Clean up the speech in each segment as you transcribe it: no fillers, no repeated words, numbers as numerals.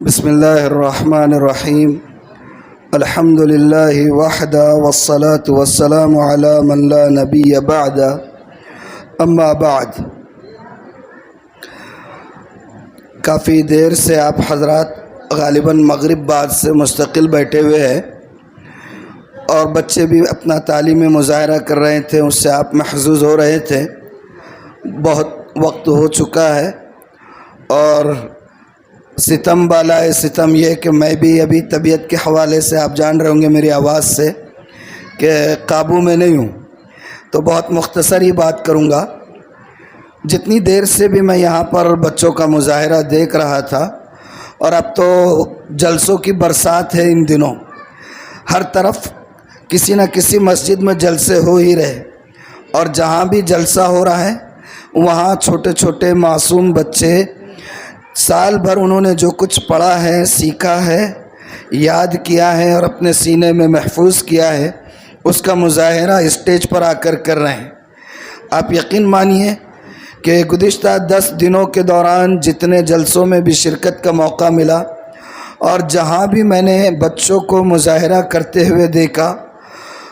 بسم اللہ الرحمن الرحیم الحمد للہ وحدہ والصلاة والسلام علی من لا نبی بعد اما بعد۔ کافی دیر سے آپ حضرات غالباً مغرب بعد سے مستقل بیٹھے ہوئے ہیں اور بچے بھی اپنا تعلیمی مظاہرہ کر رہے تھے، اس سے آپ محظوظ ہو رہے تھے۔ بہت وقت ہو چکا ہے اور ستم بالائے ستم یہ کہ میں بھی ابھی طبیعت کے حوالے سے آپ جان رہے ہوں گے میری آواز سے کہ قابو میں نہیں ہوں، تو بہت مختصر ہی بات کروں گا۔ جتنی دیر سے بھی میں یہاں پر بچوں کا مظاہرہ دیکھ رہا تھا، اور اب تو جلسوں کی برسات ہے، ان دنوں ہر طرف کسی نہ کسی مسجد میں جلسے ہو ہی رہے، اور جہاں بھی جلسہ ہو رہا ہے وہاں چھوٹے چھوٹے معصوم بچے سال بھر انہوں نے جو کچھ پڑھا ہے، سیکھا ہے، یاد کیا ہے اور اپنے سینے میں محفوظ کیا ہے، اس کا مظاہرہ اسٹیج پر آ کر کر رہے ہیں۔ آپ یقین مانیے کہ گزشتہ 10 دنوں کے دوران جتنے جلسوں میں بھی شرکت کا موقع ملا اور جہاں بھی میں نے بچوں کو مظاہرہ کرتے ہوئے دیکھا،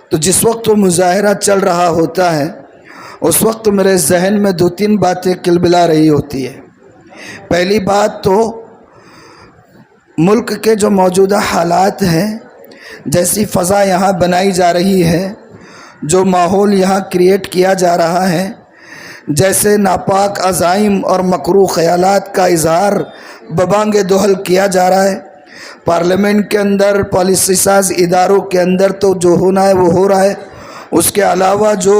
تو جس وقت وہ مظاہرہ چل رہا ہوتا ہے اس وقت میرے ذہن میں 2-3 باتیں کلبلا رہی ہوتی ہے۔ پہلی بات تو ملک کے جو موجودہ حالات ہیں، جیسی فضا یہاں بنائی جا رہی ہے، جو ماحول یہاں کریٹ کیا جا رہا ہے، جیسے ناپاک عزائم اور مکروہ خیالات کا اظہار ببانگ دہل کیا جا رہا ہے، پارلیمنٹ کے اندر، پالیسی ساز اداروں کے اندر تو جو ہونا ہے وہ ہو رہا ہے، اس کے علاوہ جو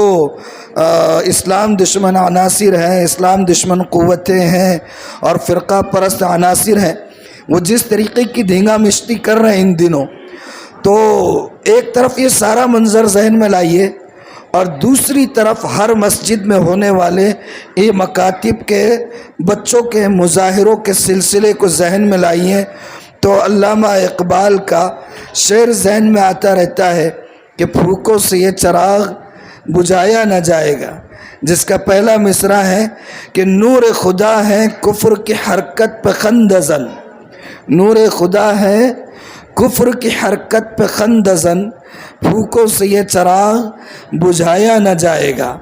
اسلام دشمن عناصر ہیں، اسلام دشمن قوتیں ہیں اور فرقہ پرست عناصر ہیں، وہ جس طریقے کی دھینگا مشتی کر رہے ہیں ان دنوں، تو ایک طرف یہ سارا منظر ذہن میں لائیے اور دوسری طرف ہر مسجد میں ہونے والے یہ مکاتب کے بچوں کے مظاہروں کے سلسلے کو ذہن میں لائیے، تو علامہ اقبال کا شعر ذہن میں آتا رہتا ہے کہ پھوکوں سے یہ چراغ بجھایا نہ جائے گا، جس کا پہلا مصرع ہے کہ نور خدا ہے کفر کی حرکت پہ خندزن، نور خدا ہے کفر کی حرکت پہ خندزن، پھوکوں سے یہ چراغ بجھایا نہ جائے گا۔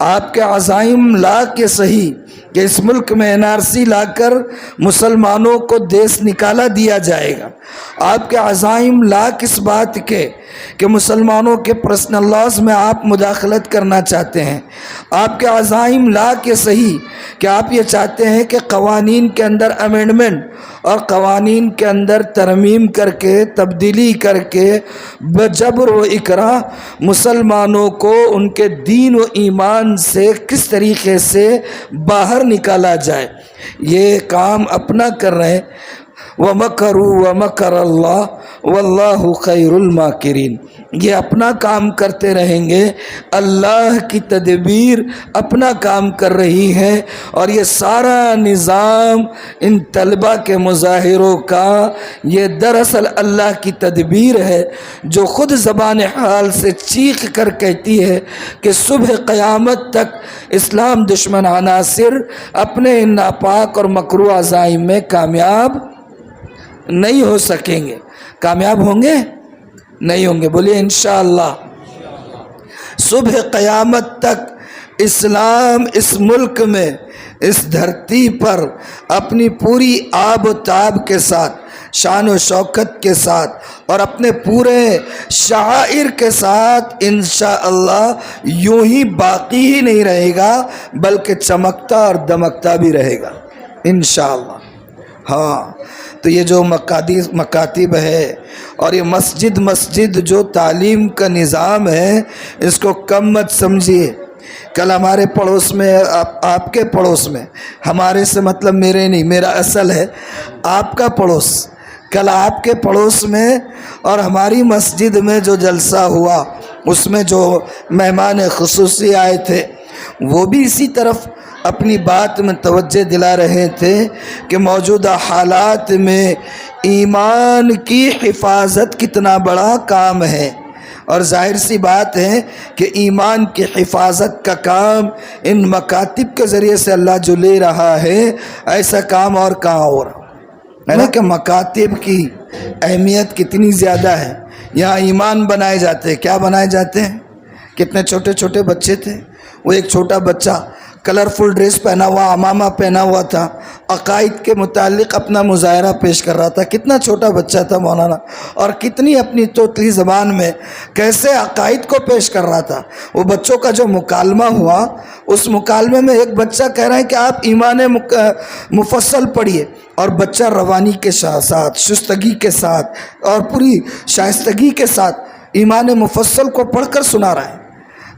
آپ کے عزائم لا کے صحیح کہ اس ملک میں NRC لا کر مسلمانوں کو دیس نکالا دیا جائے گا، آپ کے عزائم لا کس بات کے کہ مسلمانوں کے پرسنل لاز میں آپ مداخلت کرنا چاہتے ہیں، آپ کے عزائم لا کے صحیح کہ آپ یہ چاہتے ہیں کہ قوانین کے اندر امینڈمنٹ اور قوانین کے اندر ترمیم کر کے، تبدیلی کر کے بجبر و اکراہ مسلمانوں کو ان کے دین و ایمان سے کس طریقے سے باہر نکالا جائے، یہ کام اپنا کر رہے ہیں۔ وَمَكَرُوا وَمَكَرَ اللَّهُ وَاللَّهُ خَيْرُ الْمَاكِرِينَ، یہ اپنا کام کرتے رہیں گے، اللہ کی تدبیر اپنا کام کر رہی ہے، اور یہ سارا نظام ان طلبہ کے مظاہروں کا یہ دراصل اللہ کی تدبیر ہے، جو خود زبان حال سے چیخ کر کہتی ہے کہ صبح قیامت تک اسلام دشمن عناصر اپنے ان ناپاک اور مکروہ عزائم میں کامیاب نہیں ہو سکیں گے۔ کامیاب ہوں گے؟ نہیں ہوں گے، بولیے انشاءاللہ۔ صبح قیامت تک اسلام اس ملک میں، اس دھرتی پر اپنی پوری آب و تاب کے ساتھ، شان و شوکت کے ساتھ اور اپنے پورے شعائر کے ساتھ انشاءاللہ یوں ہی باقی ہی نہیں رہے گا، بلکہ چمکتا اور دمکتا بھی رہے گا انشاءاللہ۔ ہاں، تو یہ جو مکاتب ہے اور یہ مسجد جو تعلیم کا نظام ہے، اس کو کم مت سمجھیے۔ کل ہمارے پڑوس میں، آپ کے پڑوس میں، ہمارے سے مطلب میرے نہیں، میرا اصل ہے آپ کا پڑوس، کل آپ کے پڑوس میں اور ہماری مسجد میں جو جلسہ ہوا، اس میں جو مہمان خصوصی آئے تھے وہ بھی اسی طرف اپنی بات میں توجہ دلا رہے تھے کہ موجودہ حالات میں ایمان کی حفاظت کتنا بڑا کام ہے، اور ظاہر سی بات ہے کہ ایمان کی حفاظت کا کام ان مکاتب کے ذریعے سے اللہ جو لے رہا ہے، ایسا کام اور کہاں ہو رہا۔ ہے نا کہ مکاتب کی اہمیت کتنی زیادہ ہے. یہاں ایمان بنائے جاتے ہیں. کیا بنائے جاتے ہیں؟ کتنے چھوٹے چھوٹے بچے تھے. وہ ایک چھوٹا بچہ کلرفل ڈریس پہنا ہوا، عمامہ پہنا ہوا تھا، عقائد کے متعلق اپنا مظاہرہ پیش کر رہا تھا. کتنا چھوٹا بچہ تھا مولانا، اور کتنی اپنی توتلی زبان میں کیسے عقائد کو پیش کر رہا تھا. وہ بچوں کا جو مکالمہ ہوا، اس مکالمے میں ایک بچہ کہہ رہا ہے کہ آپ ایمان مفصل پڑھیے، اور بچہ روانی کے ساتھ، شستگی کے ساتھ اور پوری شائستگی کے ساتھ ایمان مفصل کو پڑھ کر سنا رہا ہے.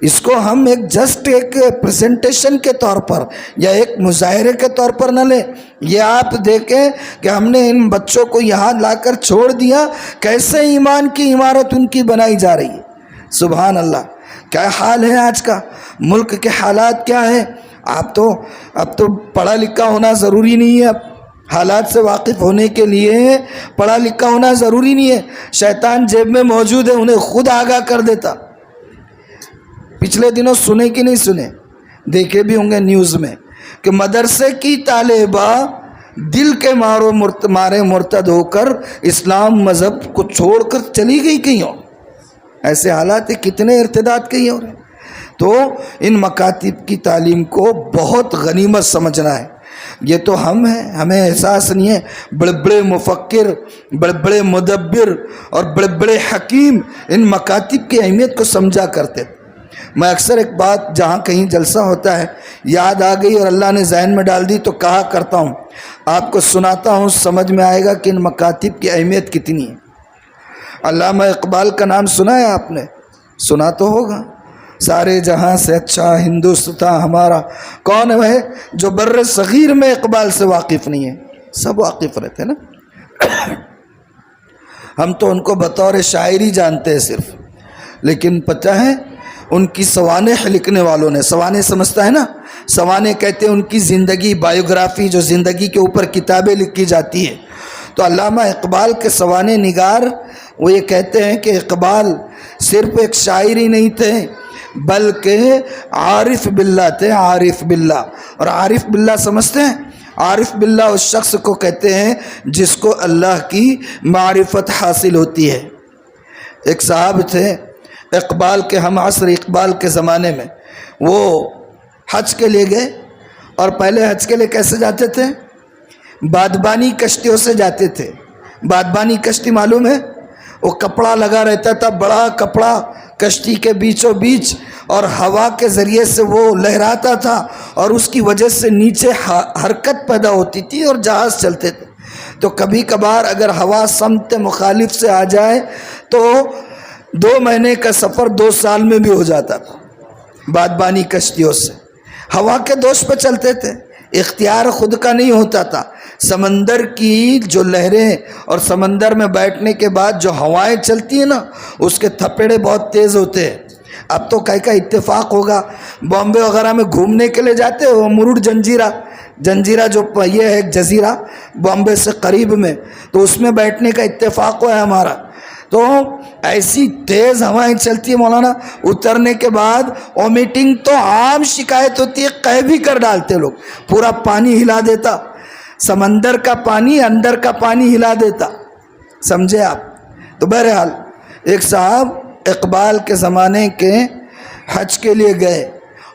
اس کو ہم ایک پریزنٹیشن کے طور پر یا ایک مظاہرے کے طور پر نہ لیں. یہ آپ دیکھیں کہ ہم نے ان بچوں کو یہاں لا کر چھوڑ دیا، کیسے ایمان کی عمارت ان کی بنائی جا رہی ہے. سبحان اللہ. کیا حال ہے آج کا ملک کے حالات کیا ہے. اب تو پڑھا لکھا ہونا ضروری نہیں ہے. اب حالات سے واقف ہونے کے لیے پڑھا لکھا ہونا ضروری نہیں ہے. شیطان جیب میں موجود ہے، انہیں خود آگاہ کر دیتا. پچھلے دنوں سنے کہ نہیں سنے، دیکھے بھی ہوں گے نیوز میں، کہ مدرسے کی طالبہ دل کے مارے مرتد ہو کر اسلام مذہب کو چھوڑ کر چلی گئی کہیں اور. ایسے حالات کتنے ارتداد کے ہی ہو رہے ہیں. تو ان مکاتب کی تعلیم کو بہت غنیمت سمجھنا ہے. یہ تو ہم ہیں، ہمیں احساس نہیں ہے. بڑے بڑے مفکر، بڑے بڑے مدبر اور بڑے بڑے حکیم ان مکاتب کی اہمیت کو سمجھا کرتے. میں اکثر ایک بات جہاں کہیں جلسہ ہوتا ہے یاد آ گئی اور اللہ نے ذہن میں ڈال دی تو کہا کرتا ہوں، آپ کو سناتا ہوں، سمجھ میں آئے گا کہ ان مکاتب کی اہمیت کتنی ہے. علامہ اقبال کا نام سنا ہے آپ نے؟ سنا تو ہوگا. سارے جہاں سے اچھا ہندوستان ہمارا. کون ہے جو بر صغیر میں اقبال سے واقف نہیں ہے؟ سب واقف رہتے نا. ہم تو ان کو بطور شاعری جانتے ہیں صرف، لیکن پتہ ہے ان کی سوانح لکھنے والوں نے، سوانح سمجھتا ہے نا، سوانح کہتے ہیں ان کی زندگی، بایوگرافی، جو زندگی کے اوپر کتابیں لکھی جاتی ہے. تو علامہ اقبال کے سوانح نگار وہ یہ کہتے ہیں کہ اقبال صرف ایک شاعر ہی نہیں تھے بلکہ عارف باللہ تھے. عارف باللہ. اور عارف باللہ سمجھتے ہیں؟ عارف باللہ اس شخص کو کہتے ہیں جس کو اللہ کی معرفت حاصل ہوتی ہے. ایک صاحب تھے اقبال کے، ہم عصر اقبال کے زمانے میں، وہ حج کے لیے گئے. اور پہلے حج کے لیے کیسے جاتے تھے؟ بادبانی کشتیوں سے جاتے تھے. بادبانی کشتی معلوم ہے؟ وہ کپڑا لگا رہتا تھا، بڑا کپڑا کشتی کے بیچوں بیچ، اور ہوا کے ذریعے سے وہ لہراتا تھا اور اس کی وجہ سے نیچے حرکت پیدا ہوتی تھی اور جہاز چلتے تھے. تو کبھی کبھار اگر ہوا سمت مخالف سے آ جائے تو 2 مہینے کا سفر 2 سال میں بھی ہو جاتا تھا بادبانی کشتیوں سے. ہوا کے دوش پہ چلتے تھے، اختیار خود کا نہیں ہوتا تھا. سمندر کی جو لہریں اور سمندر میں بیٹھنے کے بعد جو ہوائیں چلتی ہیں نا، اس کے تھپیڑے بہت تیز ہوتے ہیں. اب تو کا اتفاق ہوگا، بامبے وغیرہ میں گھومنے کے لیے جاتے ہو، مرود جنجیرہ جو یہ ہے ایک جزیرہ بامبے سے قریب میں، تو اس میں بیٹھنے کا اتفاق ہوا ہے ہمارا. تو ایسی تیز ہوائیں چلتی ہے مولانا، اترنے کے بعد وومیٹنگ تو عام شکایت ہوتی ہے، قے بھی کر ڈالتے لوگ. پورا پانی ہلا دیتا، سمندر کا پانی اندر کا پانی ہلا دیتا. سمجھے آپ؟ تو بہرحال ایک صاحب اقبال کے زمانے کے حج کے لیے گئے،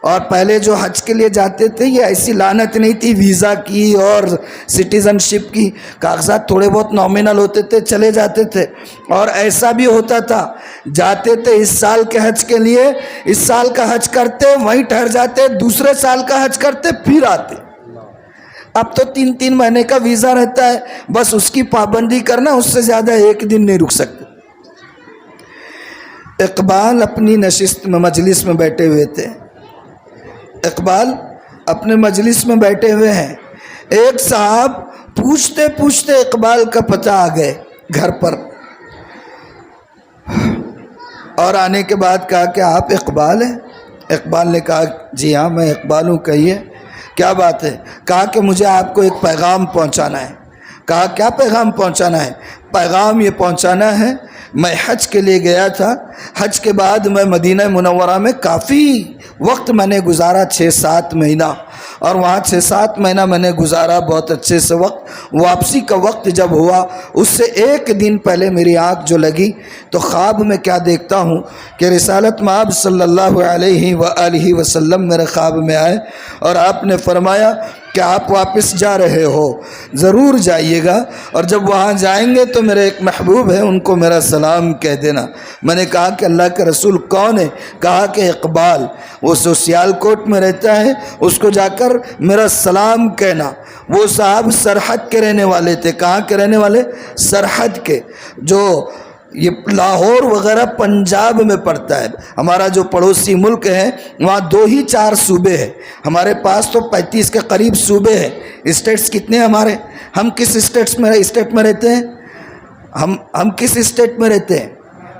اور پہلے جو حج کے لیے جاتے تھے یہ ایسی لعنت نہیں تھی ویزا کی اور سٹیزن شپ کی. کاغذات تھوڑے بہت نامنل ہوتے تھے، چلے جاتے تھے. اور ایسا بھی ہوتا تھا جاتے تھے اس سال کے حج کے لیے، اس سال کا حج کرتے وہیں ٹھہر جاتے، دوسرے سال کا حج کرتے پھر آتے. اب تو 3 مہینے کا ویزا رہتا ہے، بس اس کی پابندی کرنا، اس سے زیادہ 1 دن نہیں رک سکتے. اقبال اپنی نشست میں مجلس میں بیٹھے ہوئے تھے. اقبال اپنے مجلس میں بیٹھے ہوئے ہیں. ایک صاحب پوچھتے پوچھتے اقبال کا پتہ آ گئے گھر پر، اور آنے کے بعد کہا کہ آپ اقبال ہیں؟ اقبال نے کہا جی ہاں میں اقبال ہوں. کہیے کیا بات ہے؟ کہا کہ مجھے آپ کو ایک پیغام پہنچانا ہے. کہا کیا پیغام پہنچانا ہے؟ پیغام یہ پہنچانا ہے میں حج کے لیے گیا تھا، حج کے بعد میں مدینہ منورہ میں کافی وقت میں نے گزارا، 6-7 مہینہ. اور وہاں 6-7 مہینہ میں نے گزارا بہت اچھے سے وقت. واپسی کا وقت جب ہوا اس سے 1 دن پہلے میری آنکھ جو لگی تو خواب میں کیا دیکھتا ہوں کہ رسالت مآب صلی اللہ علیہ وآلہ وسلم میرے خواب میں آئے اور آپ نے فرمایا کہ آپ واپس جا رہے ہو، ضرور جائیے گا، اور جب وہاں جائیں گے تو میرے ایک محبوب ہے ان کو میرا سلام کہہ دینا. میں نے کہا کہ اللہ کے رسول کون ہے؟ کہا کہ اقبال، وہ سیال کوٹ میں رہتا ہے، اس کو جا کر میرا سلام کہنا. وہ صاحب سرحد کے رہنے والے تھے. کہاں کے رہنے والے؟ سرحد کے. جو یہ لاہور وغیرہ پنجاب میں پڑتا ہے. ہمارا جو پڑوسی ملک ہے وہاں 2 ہی 4 صوبے ہیں. ہمارے پاس تو 35 کے قریب صوبے ہیں. اسٹیٹس کتنے ہیں ہمارے؟ ہم کس اسٹیٹ میں رہتے ہیں؟ ہم کس اسٹیٹ میں رہتے ہیں؟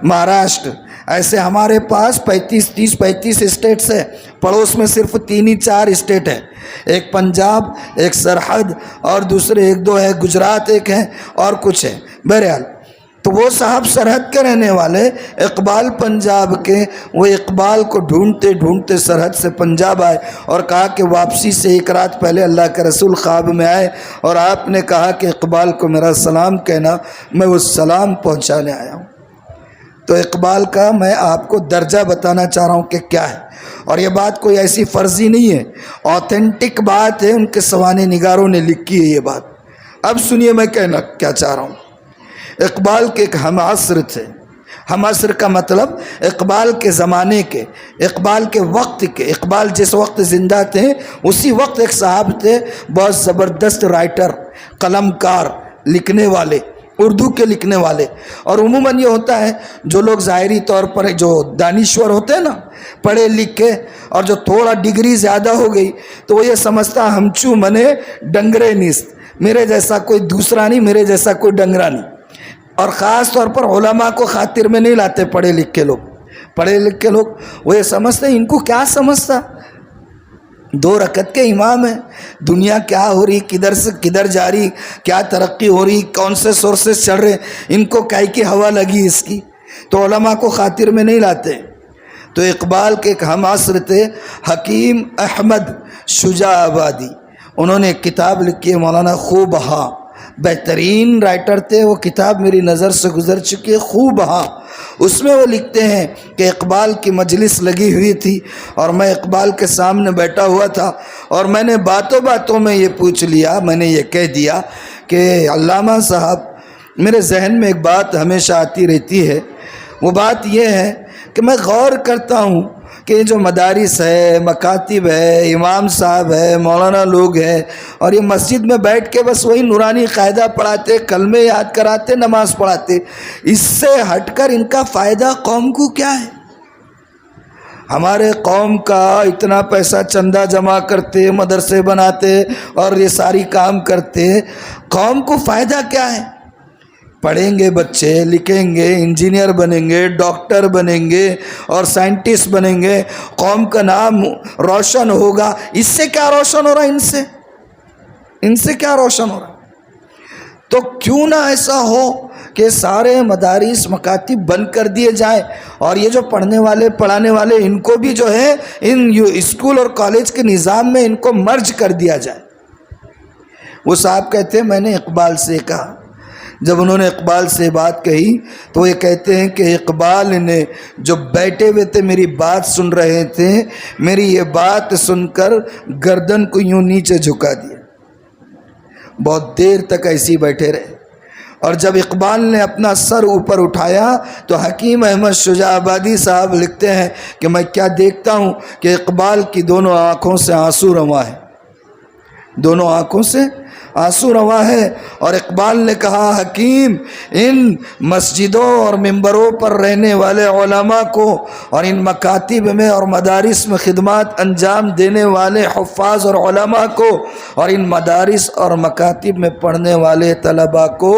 مہاراشٹر. ایسے ہمارے پاس 35 اسٹیٹس ہیں. پڑوس میں صرف 3 ہی 4 اسٹیٹ ہیں. ایک پنجاب، ایک سرحد، اور دوسرے 1-2 ہے، گجرات ایک ہے، اور کچھ ہے. بہرحال تو وہ صاحب سرحد کے رہنے والے، اقبال پنجاب کے. وہ اقبال کو ڈھونڈتے ڈھونڈتے سرحد سے پنجاب آئے اور کہا کہ واپسی سے 1 رات پہلے اللہ کے رسول خواب میں آئے اور آپ نے کہا کہ اقبال کو میرا سلام کہنا. میں وہ سلام پہنچانے آیا ہوں. تو اقبال کا میں آپ کو درجہ بتانا چاہ رہا ہوں کہ کیا ہے. اور یہ بات کوئی ایسی فرضی نہیں ہے، اوتھینٹک بات ہے. ان کے سوانح نگاروں نے لکھی ہے یہ بات. اب سنیے میں کہنا کیا چاہ رہا ہوں. اقبال کے ایک ہم عصر تھے. ہم عصر کا مطلب اقبال کے زمانے کے، اقبال کے وقت کے. اقبال جس وقت زندہ تھے اسی وقت ایک صاحب تھے بہت زبردست رائٹر، قلم کار، لکھنے والے، اردو کے لکھنے والے. اور عموماً یہ ہوتا ہے جو لوگ ظاہری طور پر جو دانشور ہوتے ہیں نا، پڑھے لکھے، اور جو تھوڑا ڈگری زیادہ ہو گئی تو وہ یہ سمجھتا ہمچو منے ڈنگرے نیست، میرے جیسا کوئی دوسرا نہیں، میرے جیسا کوئی ڈنگرا نہیں. اور خاص طور پر علماء کو خاطر میں نہیں لاتے. پڑھے لکھے لوگ وہ یہ سمجھتے ہیں ان کو کیا سمجھتا، 2 رکعت کے امام ہیں، دنیا کیا ہو رہی، کدھر سے کدھر جا رہی، کیا ترقی ہو رہی، کون سے سورسز چڑھ رہے، ان کو کائی کی ہوا لگی اس کی. تو علماء کو خاطر میں نہیں لاتے. تو اقبال کے ایک ہم عصر تھے حکیم احمد شجاع آبادی. انہوں نے ایک کتاب لکھی ہے مولانا خوب ہاں، بہترین رائٹر تھے. وہ کتاب میری نظر سے گزر چکی ہے، خوب ہاں. اس میں وہ لکھتے ہیں کہ اقبال کی مجلس لگی ہوئی تھی اور میں اقبال کے سامنے بیٹھا ہوا تھا اور میں نے باتوں میں یہ پوچھ لیا، میں نے یہ کہہ دیا کہ علامہ صاحب، میرے ذہن میں ایک بات ہمیشہ آتی رہتی ہے. وہ بات یہ ہے کہ میں غور کرتا ہوں کہ یہ جو مدارس ہے، مکاتب ہے، امام صاحب ہے، مولانا لوگ ہیں، اور یہ مسجد میں بیٹھ کے بس وہی نورانی قاعدہ پڑھاتے، کلمے یاد کراتے، نماز پڑھاتے، اس سے ہٹ کر ان کا فائدہ قوم کو کیا ہے؟ ہمارے قوم کا اتنا پیسہ چندہ جمع کرتے، مدرسے بناتے اور یہ ساری کام کرتے، قوم کو فائدہ کیا ہے؟ پڑھیں گے بچے، لکھیں گے، انجینئر بنیں گے، ڈاکٹر بنیں گے اور سائنٹسٹ بنیں گے، قوم کا نام روشن ہوگا. اس سے کیا روشن ہو رہا ہے؟ ان سے کیا روشن ہو رہا ہے؟ تو کیوں نہ ایسا ہو کہ سارے مدارس مکاتب بند کر دیے جائیں اور یہ جو پڑھنے والے پڑھانے والے ان کو بھی جو ہے ان اسکول اور کالج کے نظام میں ان کو مرج کر دیا جائے. وہ صاحب کہتے ہیں میں نے اقبال سے کہا. جب انہوں نے اقبال سے بات کہی تو یہ کہتے ہیں کہ اقبال نے جو بیٹھے ہوئے تھے میری بات سن رہے تھے، میری یہ بات سن کر گردن کو یوں نیچے جھکا دیا. بہت دیر تک ایسے ہی بیٹھے رہے اور جب اقبال نے اپنا سر اوپر اٹھایا تو حکیم احمد شجاع آبادی صاحب لکھتے ہیں کہ میں کیا دیکھتا ہوں کہ اقبال کی دونوں آنکھوں سے آنسو رواں ہے، دونوں آنکھوں سے آنسو رواں ہے. اور اقبال نے کہا حکیم، ان مسجدوں اور ممبروں پر رہنے والے علماء کو اور ان مکاتب میں اور مدارس میں خدمات انجام دینے والے حفاظ اور علماء کو اور ان مدارس اور مکاتب میں پڑھنے والے طلباء کو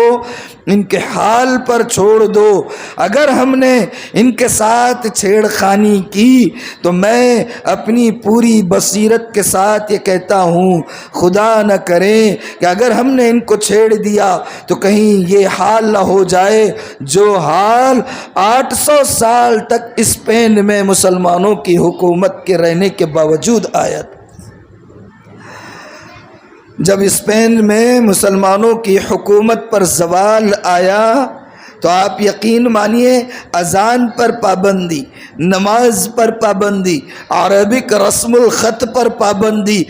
ان کے حال پر چھوڑ دو. اگر ہم نے ان کے ساتھ چھیڑ خانی کی تو میں اپنی پوری بصیرت کے ساتھ یہ کہتا ہوں، خدا نہ کرے کہ اگر ہم نے ان کو چھیڑ دیا تو کہیں یہ حال نہ ہو جائے جو حال 800 سال تک اسپین میں مسلمانوں کی حکومت کے رہنے کے باوجود آیا. جب اسپین میں مسلمانوں کی حکومت پر زوال آیا تو آپ یقین مانیے اذان پر پابندی، نماز پر پابندی، عربک رسم الخط پر پابندی،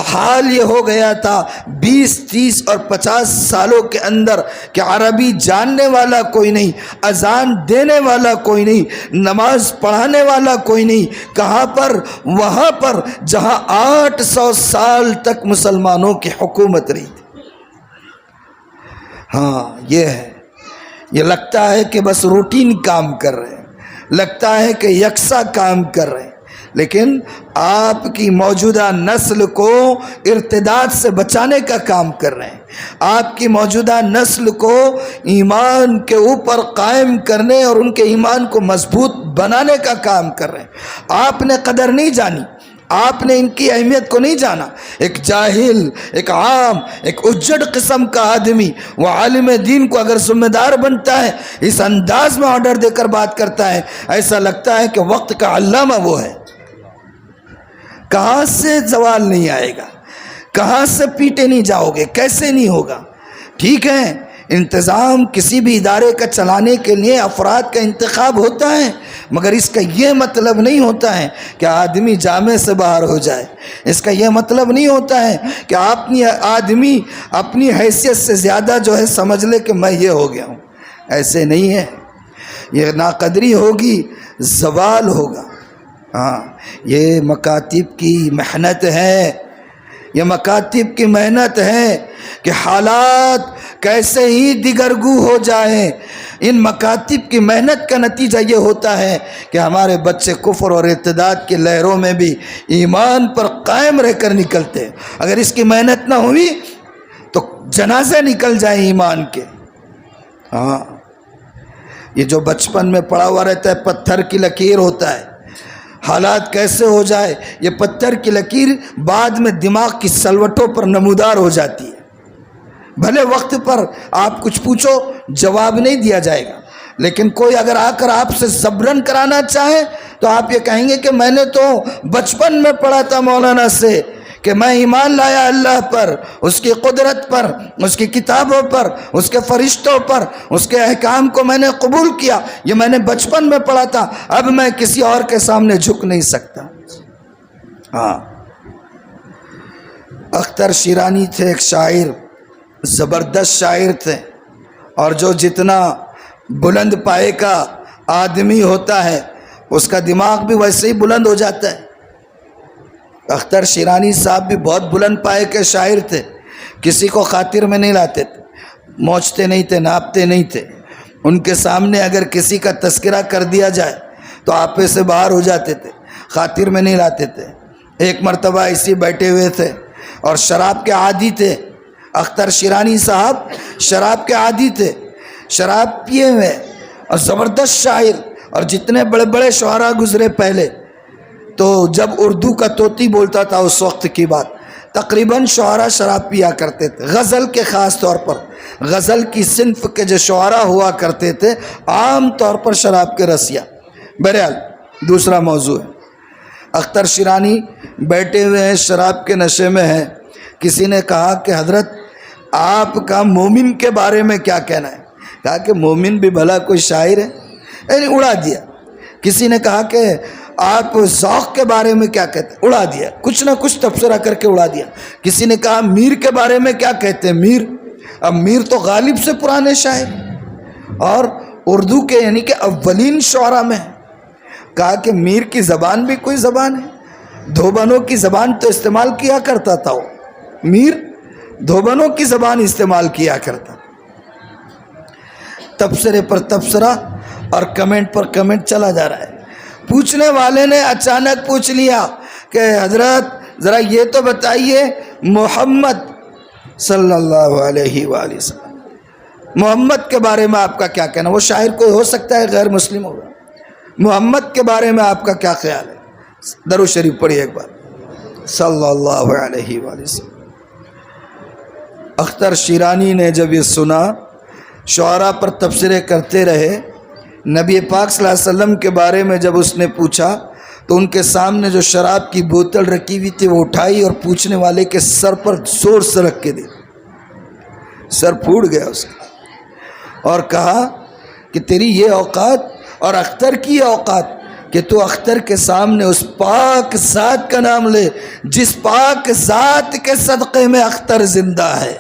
حال یہ ہو گیا تھا 20 30 اور 50 سالوں کے اندر کہ عربی جاننے والا کوئی نہیں، اذان دینے والا کوئی نہیں، نماز پڑھانے والا کوئی نہیں۔ کہاں پر؟ وہاں پر جہاں 800 سال تک مسلمانوں کی حکومت رہی تھی۔ ہاں یہ ہے، یہ لگتا ہے کہ بس روٹین کام کر رہے ہیں، لگتا ہے کہ یکساں کام کر رہے ہیں، لیکن آپ کی موجودہ نسل کو ارتداد سے بچانے کا کام کر رہے ہیں، آپ کی موجودہ نسل کو ایمان کے اوپر قائم کرنے اور ان کے ایمان کو مضبوط بنانے کا کام کر رہے ہیں۔ آپ نے قدر نہیں جانی، آپ نے ان کی اہمیت کو نہیں جانا۔ ایک جاہل، ایک عام، ایک اجڑ قسم کا آدمی وہ عالم دین کو اگر ذمہ دار بنتا ہے، اس انداز میں آرڈر دے کر بات کرتا ہے، ایسا لگتا ہے کہ وقت کا علامہ وہ ہے۔ کہاں سے زوال نہیں آئے گا، کہاں سے پیٹے نہیں جاؤ گے، کیسے نہیں ہوگا؟ ٹھیک ہے، انتظام کسی بھی ادارے کا چلانے کے لیے افراد کا انتخاب ہوتا ہے، مگر اس کا یہ مطلب نہیں ہوتا ہے کہ آدمی جامے سے باہر ہو جائے، اس کا یہ مطلب نہیں ہوتا ہے کہ آدمی اپنی حیثیت سے زیادہ جو ہے سمجھ لے کہ میں یہ ہو گیا ہوں۔ ایسے نہیں ہے، یہ ناقدری ہوگی، زوال ہوگا۔ ہاں یہ مکاتب کی محنت ہے، یہ مکاتب کی محنت ہے کہ حالات کیسے ہی دیگرگو ہو جائیں۔ ان مکاتب کی محنت کا نتیجہ یہ ہوتا ہے کہ ہمارے بچے کفر اور ارتداد کی لہروں میں بھی ایمان پر قائم رہ کر نکلتے ہیں۔ اگر اس کی محنت نہ ہوئی تو جنازے نکل جائیں ایمان کے۔ ہاں یہ جو بچپن میں پڑا ہوا رہتا ہے پتھر کی لکیر ہوتا ہے، حالات کیسے ہو جائے، یہ پتھر کی لکیر بعد میں دماغ کی سلوٹوں پر نمودار ہو جاتی ہے۔ بھلے وقت پر آپ کچھ پوچھو جواب نہیں دیا جائے گا، لیکن کوئی اگر آ کر آپ سے زبرن کرانا چاہے تو آپ یہ کہیں گے کہ میں نے تو بچپن میں پڑھا تھا مولانا سے کہ میں ایمان لایا اللہ پر، اس کی قدرت پر، اس کی کتابوں پر، اس کے فرشتوں پر، اس کے احکام کو میں نے قبول کیا، یہ میں نے بچپن میں پڑھا تھا، اب میں کسی اور کے سامنے جھک نہیں سکتا۔ ہاں اختر شیرانی تھے ایک شاعر، زبردست شاعر تھے، اور جو جتنا بلند پائے کا آدمی ہوتا ہے اس کا دماغ بھی ویسے ہی بلند ہو جاتا ہے۔ اختر شیرانی صاحب بھی بہت بلند پائے کے شاعر تھے، کسی کو خاطر میں نہیں لاتے تھے، موچتے نہیں تھے، ناپتے نہیں تھے۔ ان کے سامنے اگر کسی کا تذکرہ کر دیا جائے تو آپے سے باہر ہو جاتے تھے، خاطر میں نہیں لاتے تھے۔ ایک مرتبہ اسی بیٹھے ہوئے تھے اور شراب کے عادی تھے، اختر شیرانی صاحب شراب کے عادی تھے، شراب پیے ہوئے اور زبردست شاعر، اور جتنے بڑے بڑے شعراء گزرے پہلے، تو جب اردو کا طوطی بولتا تھا اس وقت کی بات، تقریباً شعراء شراب پیا کرتے تھے، غزل کے خاص طور پر، غزل کی صنف کے جو شعراء ہوا کرتے تھے عام طور پر شراب کے رسیا۔ بہرحال دوسرا موضوع ہے، اختر شیرانی بیٹھے ہوئے ہیں، شراب کے نشے میں ہیں۔ کسی نے کہا کہ حضرت آپ کا مومن کے بارے میں کیا کہنا ہے؟ کہا کہ مومن بھی بھلا کوئی شاعر ہے؟ یعنی اڑا دیا۔ کسی نے کہا کہ آپ ذوق کے بارے میں کیا کہتے ہیں؟ اڑا دیا، کچھ نہ کچھ تبصرہ کر کے اڑا دیا۔ کسی نے کہا میر کے بارے میں کیا کہتے ہیں؟ میر، اب میر تو غالب سے پرانے شاعر اور اردو کے یعنی کہ اولین شعراء میں ہے۔ کہا کہ میر کی زبان بھی کوئی زبان ہے، دھوبنوں کی زبان تو استعمال کیا کرتا تھا وہ، میر دھوبنوں کی زبان استعمال کیا کرتا۔ تبصرے پر تبصرہ اور کمنٹ پر کمنٹ چلا جا رہا ہے۔ پوچھنے والے نے اچانک پوچھ لیا کہ حضرت ذرا یہ تو بتائیے محمد صلی اللہ علیہ وآلہ وسلم، محمد کے بارے میں آپ کا کیا کہنا؟ وہ شاعر کوئی ہو سکتا ہے غیر مسلم ہوگا، محمد کے بارے میں آپ کا کیا خیال ہے؟ درود شریف پڑھیے ایک بار، صلی اللہ علیہ وآلہ وسلم۔ اختر شیرانی نے جب یہ سنا، شعراء پر تبصرے کرتے رہے، نبی پاک صلی اللہ علیہ وسلم کے بارے میں جب اس نے پوچھا تو ان کے سامنے جو شراب کی بوتل رکھی ہوئی تھی وہ اٹھائی اور پوچھنے والے کے سر پر زور سے رکھ کے دی، سر پھوٹ گیا اس کا، اور کہا کہ تیری یہ اوقات اور اختر کی یہ اوقات کہ تو اختر کے سامنے اس پاک ذات کا نام لے جس پاک ذات کے صدقے میں اختر زندہ ہے۔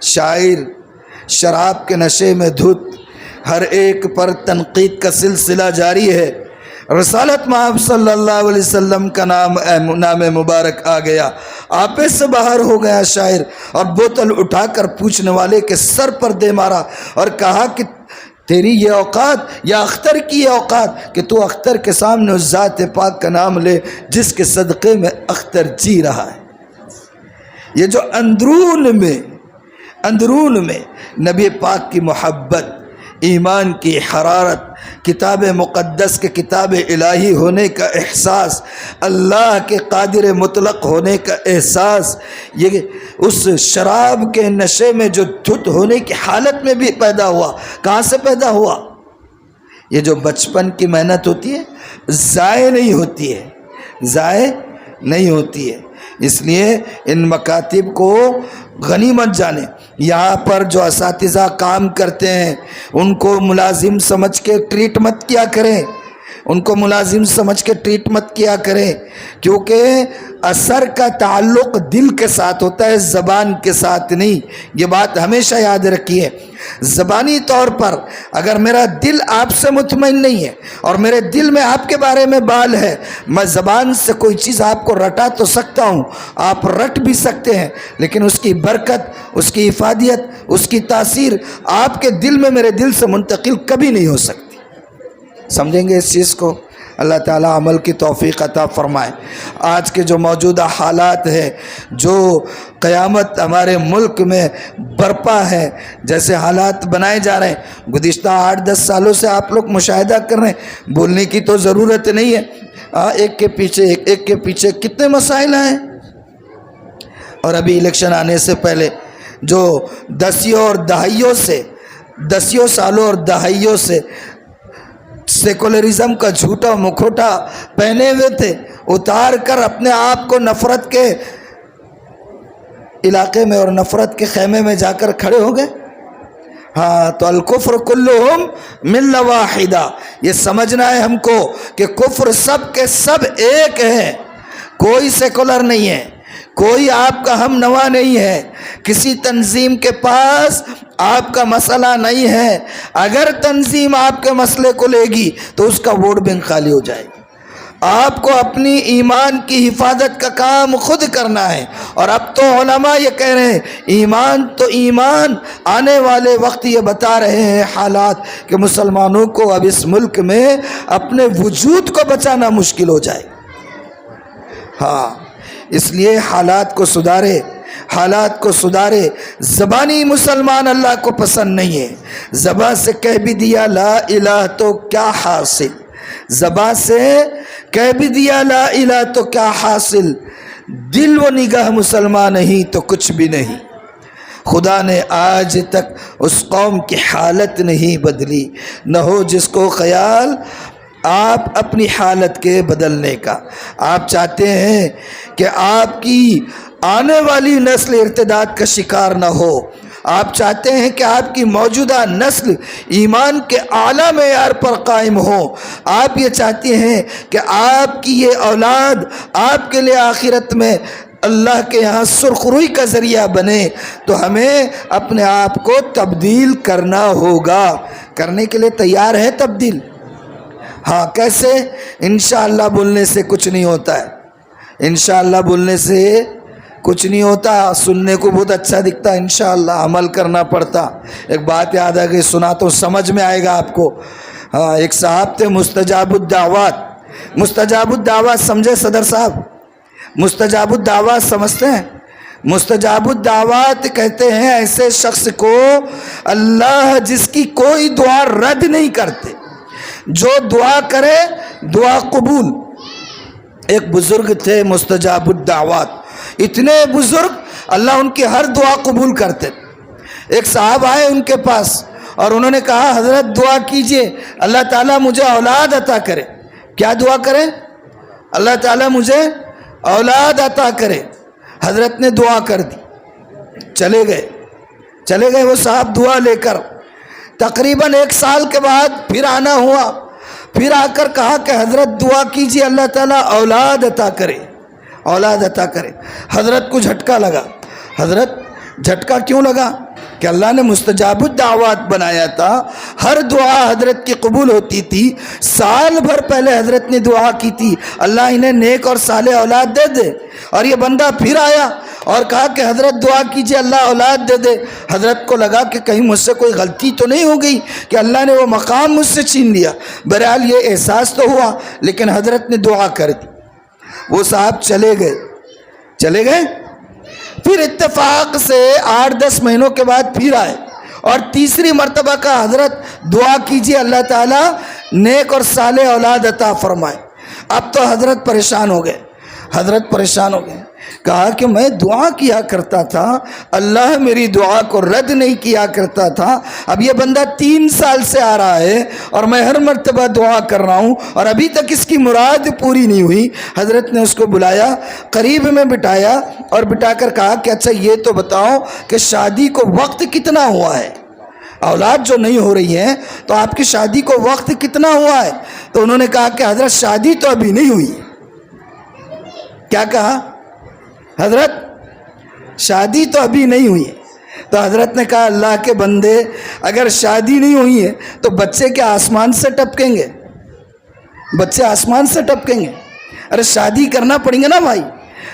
شاعر شراب کے نشے میں دھت، ہر ایک پر تنقید کا سلسلہ جاری ہے۔ رسالت محمد صلی اللہ علیہ وسلم کا نام مبارک آ گیا، آپے سے باہر ہو گیا شاعر، اور بوتل اٹھا کر پوچھنے والے کے سر پر دے مارا اور کہا کہ تیری یہ اوقات یا اختر کی یہ اوقات کہ تو اختر کے سامنے اس ذات پاک کا نام لے جس کے صدقے میں اختر جی رہا ہے۔ یہ جو اندرون میں نبی پاک کی محبت، ایمان کی حرارت، کتاب مقدس کے کتاب الہی ہونے کا احساس، اللہ کے قادر مطلق ہونے کا احساس، یہ اس شراب کے نشے میں جو دھت ہونے کی حالت میں بھی پیدا ہوا۔ کہاں سے پیدا ہوا؟ یہ جو بچپن کی محنت ہوتی ہے ضائع نہیں ہوتی ہے، ضائع نہیں ہوتی ہے۔ اس لیے ان مکاتب کو غنیمت جانیں۔ یہاں پر جو اساتذہ کام کرتے ہیں ان کو ملازم سمجھ کے ٹریٹ مت کیا کریں، ان کو ملازم سمجھ کے ٹریٹ مت کیا کریں، کیونکہ اثر کا تعلق دل کے ساتھ ہوتا ہے، زبان کے ساتھ نہیں۔ یہ بات ہمیشہ یاد رکھیے، زبانی طور پر اگر میرا دل آپ سے مطمئن نہیں ہے اور میرے دل میں آپ کے بارے میں بال ہے، میں زبان سے کوئی چیز آپ کو رٹا تو سکتا ہوں، آپ رٹ بھی سکتے ہیں، لیکن اس کی برکت، اس کی افادیت، اس کی تاثیر آپ کے دل میں میرے دل سے منتقل کبھی نہیں ہو سکتی۔ سمجھیں گے اس چیز کو؟ اللہ تعالیٰ عمل کی توفیق عطا فرمائے۔ آج کے جو موجودہ حالات ہے، جو قیامت ہمارے ملک میں برپا ہے، جیسے حالات بنائے جا رہے ہیں، گزشتہ 8-10 سالوں سے آپ لوگ مشاہدہ کر رہے ہیں، بولنے کی تو ضرورت نہیں ہے، ایک کے پیچھے کتنے مسائل ہیں۔ اور ابھی الیکشن آنے سے پہلے جو دسیوں سالوں اور دہائیوں سے سیکولرزم کا جھوٹا مکھوٹا پہنے ہوئے تھے، اتار کر اپنے آپ کو نفرت کے علاقے میں اور نفرت کے خیمے میں جا کر کھڑے ہو گئے۔ ہاں، تو الکفر کلہم ملہ واحدہ، یہ سمجھنا ہے ہم کو کہ کفر سب کے سب ایک ہے، کوئی سیکولر نہیں ہے، کوئی آپ کا ہم نوا نہیں ہے، کسی تنظیم کے پاس آپ کا مسئلہ نہیں ہے۔ اگر تنظیم آپ کے مسئلے کو لے گی تو اس کا ووٹ بینک خالی ہو جائے گا۔ آپ کو اپنی ایمان کی حفاظت کا کام خود کرنا ہے، اور اب تو علماء یہ کہہ رہے ہیں ایمان تو ایمان، آنے والے وقت یہ بتا رہے ہیں حالات کہ مسلمانوں کو اب اس ملک میں اپنے وجود کو بچانا مشکل ہو جائے۔ ہاں، اس لیے حالات کو سدھارے۔ زبانی مسلمان اللہ کو پسند نہیں ہے، زبان سے کہہ بھی دیا لا الہ تو کیا حاصل، زبان سے کہہ بھی دیا لا الہ تو کیا حاصل، دل و نگاہ مسلمان نہیں تو کچھ بھی نہیں۔ خدا نے آج تک اس قوم کی حالت نہیں بدلی، نہ ہو جس کو خیال آپ اپنی حالت کے بدلنے کا۔ آپ چاہتے ہیں کہ آپ کی آنے والی نسل ارتداد کا شکار نہ ہو، آپ چاہتے ہیں کہ آپ کی موجودہ نسل ایمان کے اعلیٰ معیار پر قائم ہو، آپ یہ چاہتے ہیں کہ آپ کی یہ اولاد آپ کے لیے آخرت میں اللہ کے یہاں سرخ روئی کا ذریعہ بنے، تو ہمیں اپنے آپ کو تبدیل کرنا ہوگا۔ کرنے کے لیے تیار ہے تبدیل؟ ہاں، کیسے؟ انشاءاللہ بولنے سے کچھ نہیں ہوتا ہے، انشاءاللہ بولنے سے کچھ نہیں ہوتا، سننے کو بہت اچھا دکھتا، انشاءاللہ عمل کرنا پڑتا۔ ایک بات یاد آ گئی، سنا تو سمجھ میں آئے گا آپ کو۔ ہاں، ایک صاحب تھے مستجاب الدعوات سمجھے صدر صاحب؟ مستجاب الدعوات سمجھتے ہیں؟ مستجاب الدعوات کہتے ہیں ایسے شخص کو اللہ جس کی کوئی دعا رد نہیں کرتے، جو دعا کرے دعا قبول۔ ایک بزرگ تھے مستجاب الدعوات، اتنے بزرگ اللہ ان کی ہر دعا قبول کرتے۔ ایک صاحب آئے ان کے پاس اور انہوں نے کہا حضرت دعا کیجئے اللہ تعالیٰ مجھے اولاد عطا کرے۔ کیا دعا کریں؟ اللہ تعالیٰ مجھے اولاد عطا کرے. حضرت نے دعا کر دی. چلے گئے وہ صاحب دعا لے کر. تقریباً 1 سال کے بعد پھر آنا ہوا. پھر آ کر کہا کہ حضرت دعا کیجیے اللہ تعالیٰ اولاد عطا کرے، اولاد عطا کرے. حضرت کو جھٹکا لگا. حضرت جھٹکا کیوں لگا؟ کہ اللہ نے مستجاب الدعوات بنایا تھا، ہر دعا حضرت کی قبول ہوتی تھی. سال بھر پہلے حضرت نے دعا کی تھی اللہ انہیں نیک اور صالح اولاد دے دے، اور یہ بندہ پھر آیا اور کہا کہ حضرت دعا کیجئے اللہ اولاد دے دے. حضرت کو لگا کہ کہیں مجھ سے کوئی غلطی تو نہیں ہو گئی کہ اللہ نے وہ مقام مجھ سے چھین لیا. بہرحال یہ احساس تو ہوا، لیکن حضرت نے دعا کر دی. وہ صاحب چلے گئے. پھر اتفاق سے 8-10 مہینوں کے بعد پھر آئے اور تیسری مرتبہ کا حضرت دعا کیجئے اللہ تعالیٰ نیک اور صالح اولاد عطا فرمائے. اب تو حضرت پریشان ہو گئے. کہا کہ میں دعا کیا کرتا تھا، اللہ میری دعا کو رد نہیں کیا کرتا تھا. اب یہ بندہ 3 سال سے آ رہا ہے اور میں ہر مرتبہ دعا کر رہا ہوں اور ابھی تک اس کی مراد پوری نہیں ہوئی. حضرت نے اس کو بلایا، قریب میں بٹھایا اور بٹھا کر کہا کہ اچھا یہ تو بتاؤ کہ شادی کو وقت کتنا ہوا ہے؟ اولاد جو نہیں ہو رہی ہے تو آپ کی شادی کو وقت کتنا ہوا ہے؟ تو انہوں نے کہا کہ حضرت شادی تو ابھی نہیں ہوئی. کیا کہا؟ حضرت شادی تو ابھی نہیں ہوئی ہے. تو حضرت نے کہا اللہ کے بندے، اگر شادی نہیں ہوئی ہے تو بچے کیا آسمان سے ٹپکیں گے؟ بچے آسمان سے ٹپکیں گے؟ ارے شادی کرنا پڑیں گے نا بھائی،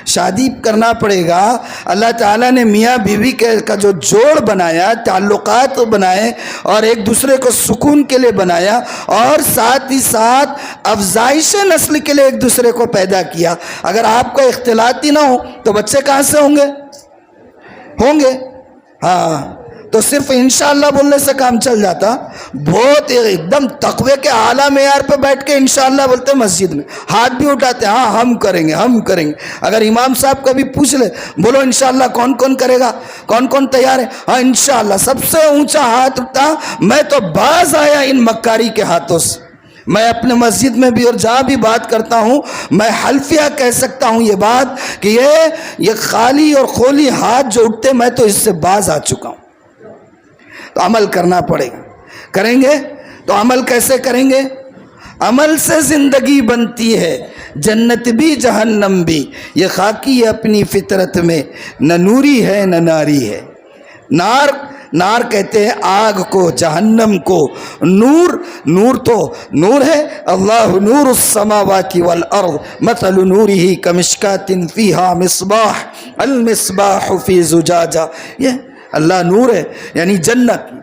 شادی کرنا پڑے گا. اللہ تعالیٰ نے میاں بیوی کا جو جوڑ بنایا، تعلقات بنائے اور ایک دوسرے کو سکون کے لیے بنایا اور ساتھ ہی ساتھ افزائش نسل کے لیے ایک دوسرے کو پیدا کیا. اگر آپ کا اختلاط ہی نہ ہو تو بچے کہاں سے ہوں گے؟ ہاں، تو صرف انشاءاللہ بولنے سے کام چل جاتا. بہت ایک دم تقوی کے اعلیٰ معیار پہ بیٹھ کے انشاءاللہ بولتے مسجد میں، ہاتھ بھی اٹھاتے ہیں، ہاں ہم کریں گے. اگر امام صاحب کبھی پوچھ لے بولو انشاءاللہ کون کرے گا، کون تیار ہے؟ ہاں انشاءاللہ. سب سے اونچا ہاتھ اٹھتا میں تو باز آیا ان مکاری کے ہاتھوں سے. میں اپنے مسجد میں بھی اور جہاں بھی بات کرتا ہوں میں حلفیہ کہہ سکتا ہوں یہ بات کہ یہ خالی اور خولی ہاتھ جو اٹھتے میں تو اس سے باز آ چکا ہوں. تو عمل کرنا پڑے گا. کریں گے تو عمل کیسے کریں گے؟ عمل سے زندگی بنتی ہے، جنت بھی جہنم بھی. یہ خاکی ہے اپنی فطرت میں، نہ نوری ہے نہ ناری ہے. نار کہتے ہیں آگ کو، جہنم کو. نور تو نور ہے. اللہ نور السماوات والارض مثل نورہ کمشکاۃ فیہا مصباح المصباح فی زجاجہ. یہ اللہ نور ہے یعنی جنت.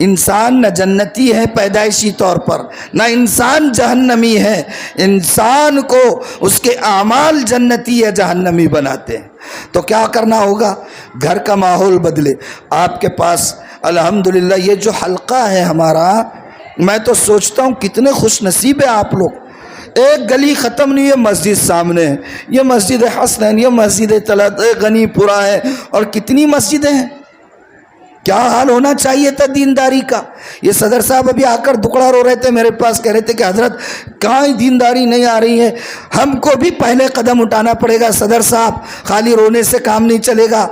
انسان نہ جنتی ہے پیدائشی طور پر، نہ انسان جہنمی ہے. انسان کو اس کے اعمال جنتی یا جہنمی بناتے ہیں. تو کیا کرنا ہوگا؟ گھر کا ماحول بدلے. آپ کے پاس الحمدللہ یہ جو حلقہ ہے ہمارا، میں تو سوچتا ہوں کتنے خوش نصیب ہیں آپ لوگ. ایک گلی ختم نہیں ہے، مسجد سامنے ہے. یہ مسجد حسنین، یہ مسجد طلعت غنی پورہ ہے، اور کتنی مسجدیں ہیں. کیا حال ہونا چاہیے تھا دینداری کا. یہ صدر صاحب ابھی آ کر دکڑا رو رہے تھے میرے پاس، کہہ رہے تھے کہ حضرت کہاں دینداری نہیں آ رہی ہے. ہم کو بھی پہلے قدم اٹھانا پڑے گا صدر صاحب. خالی رونے سے کام نہیں چلے گا.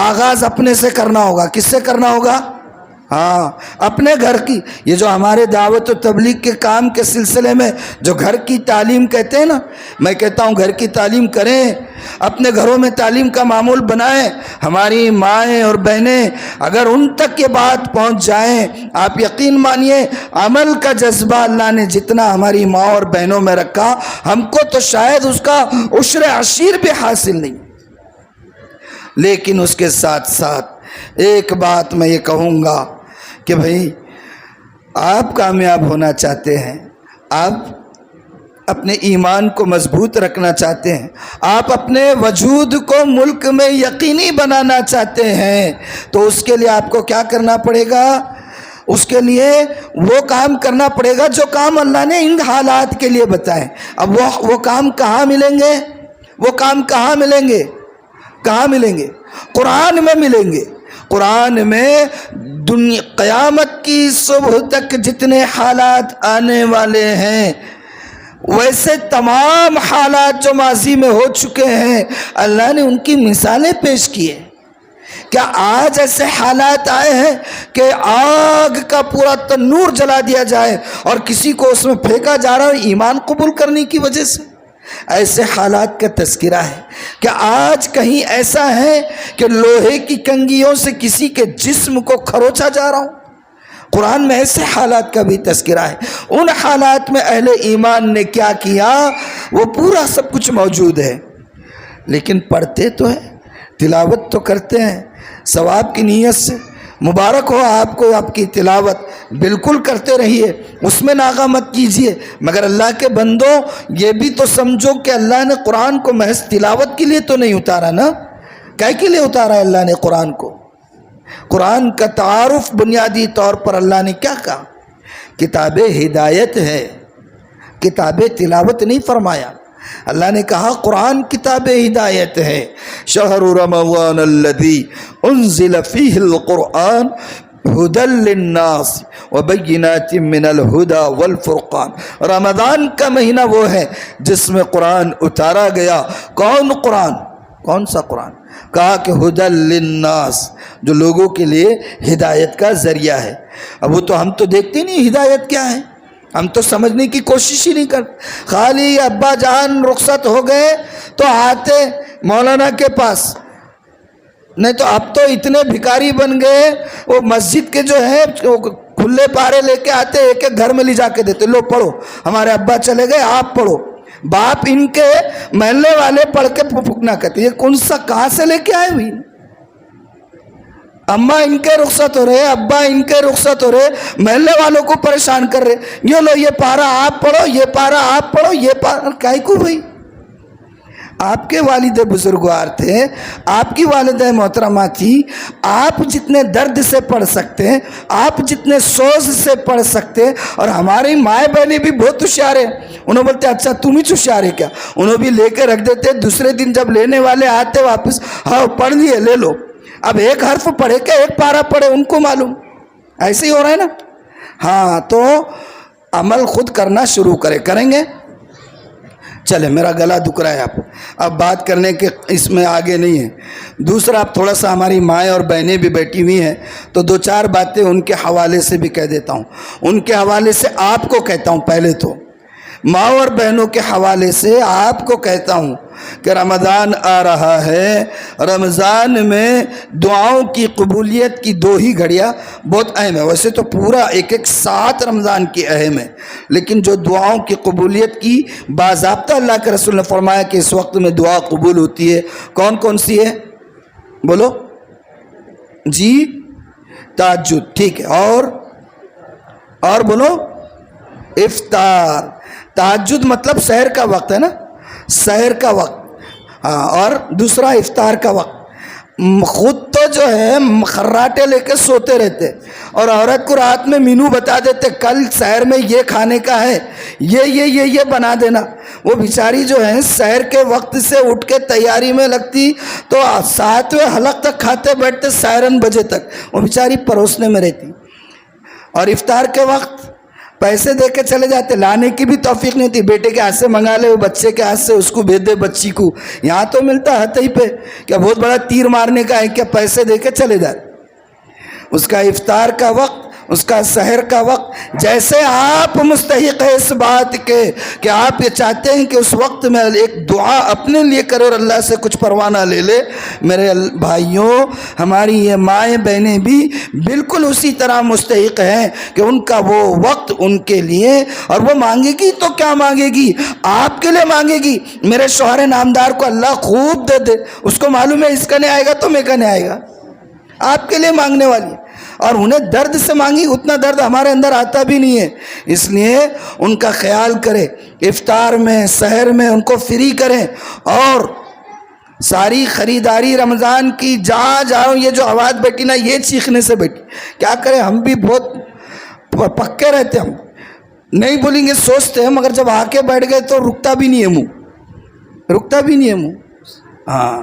آغاز اپنے سے کرنا ہوگا. کس سے کرنا ہوگا؟ ہاں اپنے گھر کی. یہ جو ہمارے دعوت و تبلیغ کے کام کے سلسلے میں جو گھر کی تعلیم کہتے ہیں نا، میں کہتا ہوں گھر کی تعلیم کریں، اپنے گھروں میں تعلیم کا معمول بنائیں. ہماری مائیں اور بہنیں اگر ان تک یہ بات پہنچ جائیں، آپ یقین مانیے عمل کا جذبہ اللہ نے جتنا ہماری ماں اور بہنوں میں رکھا، ہم کو تو شاید اس کا عشر عشیر بھی حاصل نہیں. لیکن اس کے ساتھ ساتھ ایک بات میں یہ کہوں گا کہ بھائی آپ کامیاب ہونا چاہتے ہیں، آپ اپنے ایمان کو مضبوط رکھنا چاہتے ہیں، آپ اپنے وجود کو ملک میں یقینی بنانا چاہتے ہیں، تو اس کے لیے آپ کو کیا کرنا پڑے گا؟ اس کے لیے وہ کام کرنا پڑے گا جو کام اللہ نے ان حالات کے لیے بتائے. اب وہ کام کہاں ملیں گے؟ وہ کام کہاں ملیں گے؟ قرآن میں ملیں گے. قرآن میں قیامت کی صبح تک جتنے حالات آنے والے ہیں ویسے تمام حالات جو ماضی میں ہو چکے ہیں اللہ نے ان کی مثالیں پیش کی ہیں۔ کیا آج ایسے حالات آئے ہیں کہ آگ کا پورا تنور جلا دیا جائے اور کسی کو اس میں پھینکا جا رہا ہے ایمان قبول کرنے کی وجہ سے؟ ایسے حالات کا تذکرہ ہے۔ کیا آج کہیں ایسا ہے کہ لوہے کی کنگھیوں سے کسی کے جسم کو کھروچا جا رہا ہو؟ قرآن میں ایسے حالات کا بھی تذکرہ ہے۔ ان حالات میں اہل ایمان نے کیا کیا وہ پورا سب کچھ موجود ہے، لیکن پڑھتے تو ہیں، تلاوت تو کرتے ہیں ثواب کی نیت سے۔ مبارک ہو آپ کو، آپ کی تلاوت بالکل کرتے رہیے، اس میں ناغہ مت کیجیے، مگر اللہ کے بندو یہ بھی تو سمجھو کہ اللہ نے قرآن کو محض تلاوت کے لیے تو نہیں اتارا نا۔ کیا کے لیے اتارا ہے اللہ نے قرآن کو؟ قرآن کا تعارف بنیادی طور پر اللہ نے کیا کہا؟ کتاب ہدایت ہے، کتاب تلاوت نہیں فرمایا۔ اللہ نے کہا قرآن کتاب ہدایت ہے۔ شہر رمضان الذی انزل فیہ القرآن ہدی للناس وبینات من الہدی والفرقان۔ رمضان کا مہینہ وہ ہے جس میں قرآن اتارا گیا۔ کون قرآن؟ کون سا قرآن؟ کہا کہ ہدی للناس، جو لوگوں کے لیے ہدایت کا ذریعہ ہے۔ اب وہ تو ہم تو دیکھتے نہیں ہدایت کیا ہے، ہم تو سمجھنے کی کوشش ہی نہیں کرتے۔ خالی ابا جان رخصت ہو گئے تو آتے مولانا کے پاس، نہیں تو اب تو اتنے بھکاری بن گئے، وہ مسجد کے جو ہے کھلے پارے لے کے آتے، ایک ایک گھر میں لے جا کے دیتے، لو پڑھو، ہمارے ابا چلے گئے آپ پڑھو۔ باپ ان کے محلے والے پڑھ کے پھکنا کہتے، یہ کون سا کہاں سے لے کے آئے ہوئی؟ اماں ان کے رخصت ہو رہے، ابا ان کے رخصت ہو رہے، محلے والوں کو پریشان کر رہے، یہ لو یہ پارہ آپ پڑھو، یہ پارہ آپ پڑھو، یہ پارہ کائے کو بھائی؟ آپ کے والد بزرگوار تھے، آپ کی والدہ محترمہ تھی، آپ جتنے درد سے پڑھ سکتے ہیں، آپ جتنے سوز سے پڑھ سکتے ہیں، اور ہماری مائیں بہنیں بھی بہت ہوشیار ہیں، انہوں بولتے اچھا تم ہی ہوشیار ہے کیا؟ انہوں بھی لے کے رکھ دیتے، دوسرے دن جب لینے والے آتے واپس، ہاں پڑھ لیے لے لو۔ اب ایک حرف پڑھے کہ ایک پارہ پڑھے ان کو معلوم، ایسے ہی ہو رہا ہے نا۔ ہاں تو عمل خود کرنا شروع کریں گے۔ چلے میرا گلا دکھ رہا ہے، اب بات کرنے کے اس میں آگے نہیں ہے۔ دوسرا اب تھوڑا سا ہماری مائیں اور بہنیں بھی بیٹھی ہوئی ہیں تو دو چار باتیں ان کے حوالے سے بھی کہہ دیتا ہوں، ان کے حوالے سے آپ کو کہتا ہوں۔ پہلے تو ماں اور بہنوں کے حوالے سے آپ کو کہتا ہوں کہ رمضان آ رہا ہے، رمضان میں دعاؤں کی قبولیت کی دو ہی گھڑیاں بہت اہم ہے۔ ویسے تو پورا ایک ایک ساتھ رمضان کی اہم ہے، لیکن جو دعاؤں کی قبولیت کی باضابطہ اللہ کے رسول نے فرمایا کہ اس وقت میں دعا قبول ہوتی ہے، کون کون سی ہے؟ بولو جی۔ تہجد، ٹھیک ہے، اور بولو افطار۔ تہجد مطلب سحر کا وقت ہے نا، سحر کا وقت، ہاں، اور دوسرا افطار کا وقت۔ خود تو جو ہے خراٹے لے کے سوتے رہتے، اور عورت کو رات میں مینو بتا دیتے کل سحر میں یہ کھانے کا ہے، یہ بنا دینا۔ وہ بیچاری جو ہے سحر کے وقت سے اٹھ کے تیاری میں لگتی تو 7ویں حلق تک کھاتے بیٹھتے سائرن بجے تک، وہ بیچاری پروسنے میں رہتی۔ اور افطار کے وقت پیسے دے کے چلے جاتے، لانے کی بھی توفیق نہیں تھی، بیٹے کے ہاتھ سے منگا لے، وہ بچے کے ہاتھ سے اس کو بھیج دے بچی کو، یہاں تو ملتا ہتھ ہی پہ، کیا بہت بڑا تیر مارنے کا ہے کیا؟ پیسے دے کے چلے جاتے۔ اس کا افطار کا وقت، اس کا سحر کا وقت، جیسے آپ مستحق ہے اس بات کے کہ آپ یہ چاہتے ہیں کہ اس وقت میں ایک دعا اپنے لیے کرے اور اللہ سے کچھ پروانہ لے لے، میرے بھائیوں ہماری یہ مائیں بہنیں بھی بالکل اسی طرح مستحق ہیں کہ ان کا وہ وقت ان کے لیے، اور وہ مانگے گی تو کیا مانگے گی؟ آپ کے لیے مانگے گی۔ میرے شوہر نامدار کو اللہ خوب دے دے، اس کو معلوم ہے اس کا نہیں آئے گا تو میں کا نہیں آئے گا، آپ کے لیے مانگنے والی، اور انہیں درد سے مانگی، اتنا درد ہمارے اندر آتا بھی نہیں ہے، اس لیے ان کا خیال کرے، افطار میں سحر میں ان کو فری کریں، اور ساری خریداری رمضان کی جہاں جاؤ، یہ جو آواز بیٹھی نا یہ چیخنے سے بیٹھی، کیا کریں ہم بھی بہت پکے رہتے، ہم نہیں بولیں گے سوچتے ہیں، مگر جب آ کے بیٹھ گئے تو رکتا بھی نہیں ہے منہ، رکتا بھی نہیں ہے منہ۔ ہاں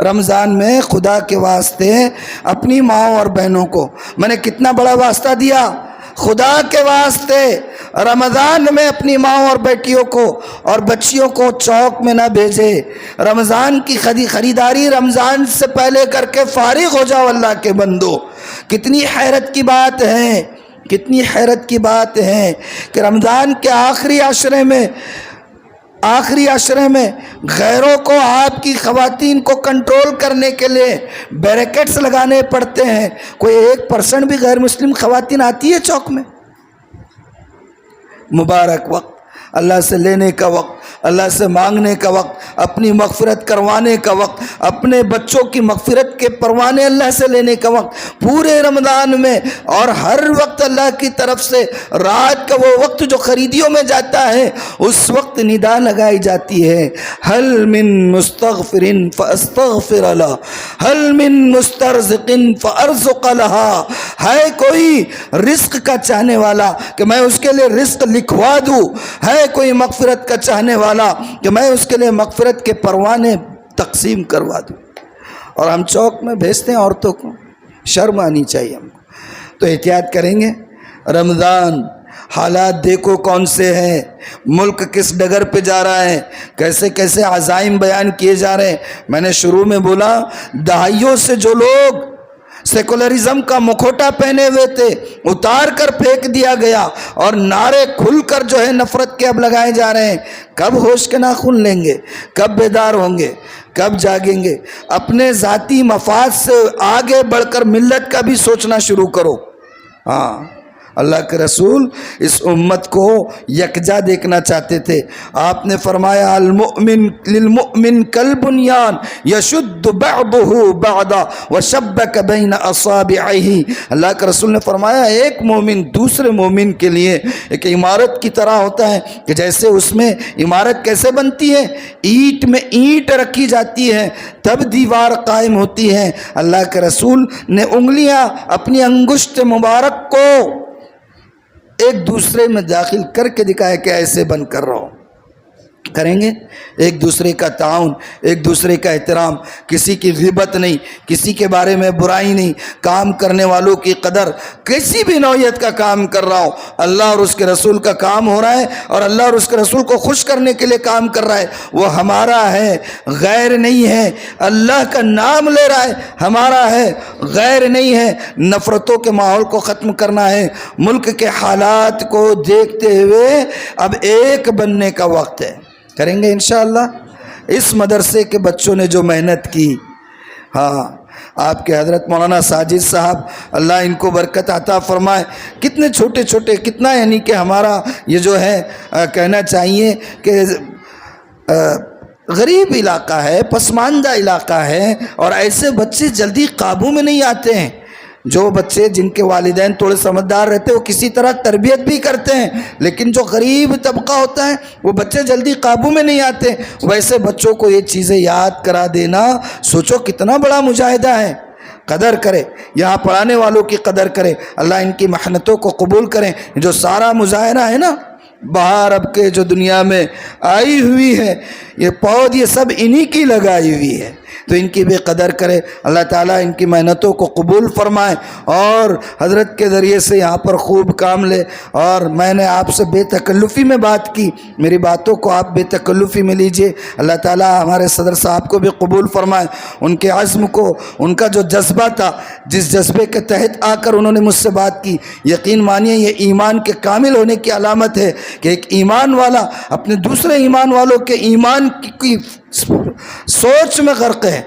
رمضان میں خدا کے واسطے اپنی ماں اور بہنوں کو میں نے کتنا بڑا واسطہ دیا، خدا کے واسطے رمضان میں اپنی ماں اور بیٹیوں کو اور بچیوں کو چوک میں نہ بھیجے. رمضان کی خریداری رمضان سے پہلے کر کے فارغ ہو جاؤ اللہ کے بندو. کتنی حیرت کی بات ہے، کتنی حیرت کی بات ہے کہ رمضان کے آخری عشرے میں غیروں کو، آپ کی خواتین کو کنٹرول کرنے کے لیے بیریکیٹس لگانے پڑتے ہیں. کوئی 1% بھی غیر مسلم خواتین آتی ہے چوک میں؟ مبارک وقت، اللہ سے لینے کا وقت، اللہ سے مانگنے کا وقت، اپنی مغفرت کروانے کا وقت، اپنے بچوں کی مغفرت کے پروانے اللہ سے لینے کا وقت. پورے رمضان میں اور ہر وقت اللہ کی طرف سے رات کا وہ وقت جو خریدیوں میں جاتا ہے، اس وقت ندا لگائی جاتی ہے، حل من مستغفر فاستغفر له، حل من مسترزق فارزق لها. ہے کوئی رزق کا چاہنے والا کہ میں اس کے لیے رزق لکھوا دوں؟ ہے کوئی مغفرت کا چاہنے والا کہ میں اس کے لیے مغفرت کے پروانے تقسیم کروا دوں؟ اور ہم چوک میں بھیجتے ہیں عورتوں کو. شرم آنی چاہیے ہم کو. تو احتیاط کریں گے. رمضان حالات دیکھو کون سے ہیں، ملک کس ڈگر پہ جا رہا ہے، کیسے کیسے عزائم بیان کیے جا رہے ہیں. میں نے شروع میں بولا دہائیوں سے جو لوگ سیکولرزم کا مکھوٹا پہنے ہوئے تھے اتار کر پھینک دیا گیا، اور نعرے کھل کر جو ہے نفرت کے اب لگائے جا رہے ہیں. کب ہوش کے ناخن لیں گے؟ کب بیدار ہوں گے؟ کب جاگیں گے؟ اپنے ذاتی مفاد سے آگے بڑھ کر ملت کا بھی سوچنا شروع کرو. ہاں، اللہ کے رسول اس امت کو یکجا دیکھنا چاہتے تھے. آپ نے فرمایا المؤمن للمؤمن کالبنیان یشد بعضه بعضا وشبک بین اصابعہ. اللہ کے رسول نے فرمایا ایک مومن دوسرے مومن کے لیے ایک عمارت کی طرح ہوتا ہے کہ جیسے اس میں عمارت کیسے بنتی ہے، اینٹ میں اینٹ رکھی جاتی ہے تب دیوار قائم ہوتی ہے. اللہ کے رسول نے انگلیاں اپنی انگشت مبارک کو ایک دوسرے میں داخل کر کے دکھایا کہ ایسے بن کر رہو. کریں گے ایک دوسرے کا تعاون، ایک دوسرے کا احترام، کسی کی غیبت نہیں، کسی کے بارے میں برائی نہیں، کام کرنے والوں کی قدر. کسی بھی نوعیت کا کام کر رہا ہو، اللہ اور اس کے رسول کا کام ہو رہا ہے اور اللہ اور اس کے رسول کو خوش کرنے کے لیے کام کر رہا ہے، وہ ہمارا ہے، غیر نہیں ہے. اللہ کا نام لے رہا ہے، ہمارا ہے، غیر نہیں ہے. نفرتوں کے ماحول کو ختم کرنا ہے. ملک کے حالات کو دیکھتے ہوئے اب ایک بننے کا وقت ہے. کریں گے انشاءاللہ. اس مدرسے کے بچوں نے جو محنت کی، ہاں آپ کے حضرت مولانا ساجد صاحب اللہ ان کو برکت عطا فرمائے، کتنے چھوٹے چھوٹے، کتنا یعنی کہ ہمارا یہ جو ہے کہنا چاہیے کہ غریب علاقہ ہے، پسماندہ علاقہ ہے، اور ایسے بچے جلدی قابو میں نہیں آتے ہیں. جو بچے جن کے والدین تھوڑے سمجھدار رہتے ہیں وہ کسی طرح تربیت بھی کرتے ہیں، لیکن جو غریب طبقہ ہوتا ہے وہ بچے جلدی قابو میں نہیں آتے. ویسے بچوں کو یہ چیزیں یاد کرا دینا، سوچو کتنا بڑا مجاہدہ ہے. قدر کرے، یہاں پڑھانے والوں کی قدر کرے، اللہ ان کی محنتوں کو قبول کریں. جو سارا مظاہرہ ہے نا بہار اب کے جو دنیا میں آئی ہوئی ہے، یہ پود یہ سب انہی کی لگائی ہوئی ہے، تو ان کی بھی قدر کرے. اللہ تعالیٰ ان کی محنتوں کو قبول فرمائے اور حضرت کے ذریعے سے یہاں پر خوب کام لے. اور میں نے آپ سے بے تکلفی میں بات کی، میری باتوں کو آپ بے تکلفی میں لیجئے. اللہ تعالیٰ ہمارے صدر صاحب کو بھی قبول فرمائے، ان کے عزم کو، ان کا جو جذبہ تھا، جس جذبے کے تحت آ کر انہوں نے مجھ سے بات کی، یقین مانیے یہ ایمان کے کامل ہونے کی علامت ہے کہ ایک ایمان والا اپنے دوسرے ایمان والوں کے ایمان کی سوچ میں غرق ہے.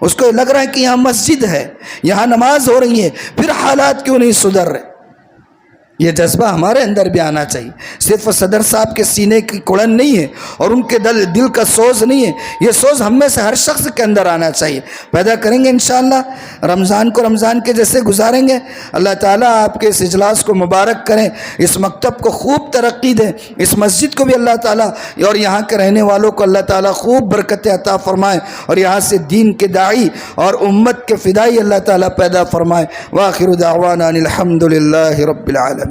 اس کو لگ رہا ہے کہ یہاں مسجد ہے، یہاں نماز ہو رہی ہے، پھر حالات کیوں نہیں سدھر رہے. یہ جذبہ ہمارے اندر بھی آنا چاہیے. صرف صدر صاحب کے سینے کی کڑن نہیں ہے اور ان کے دل کا سوز نہیں ہے، یہ سوز ہم میں سے ہر شخص کے اندر آنا چاہیے. پیدا کریں گے انشاءاللہ. رمضان کو رمضان کے جیسے گزاریں گے. اللہ تعالیٰ آپ کے اس اجلاس کو مبارک کریں، اس مکتب کو خوب ترقی دیں، اس مسجد کو بھی اللہ تعالیٰ اور یہاں کے رہنے والوں کو اللہ تعالیٰ خوب برکت عطا فرمائے، اور یہاں سے دین کے داعی اور امت کے فدائی اللہ تعالیٰ پیدا فرمائے. وآخر دعوانا ان الحمد للہ رب العالمین.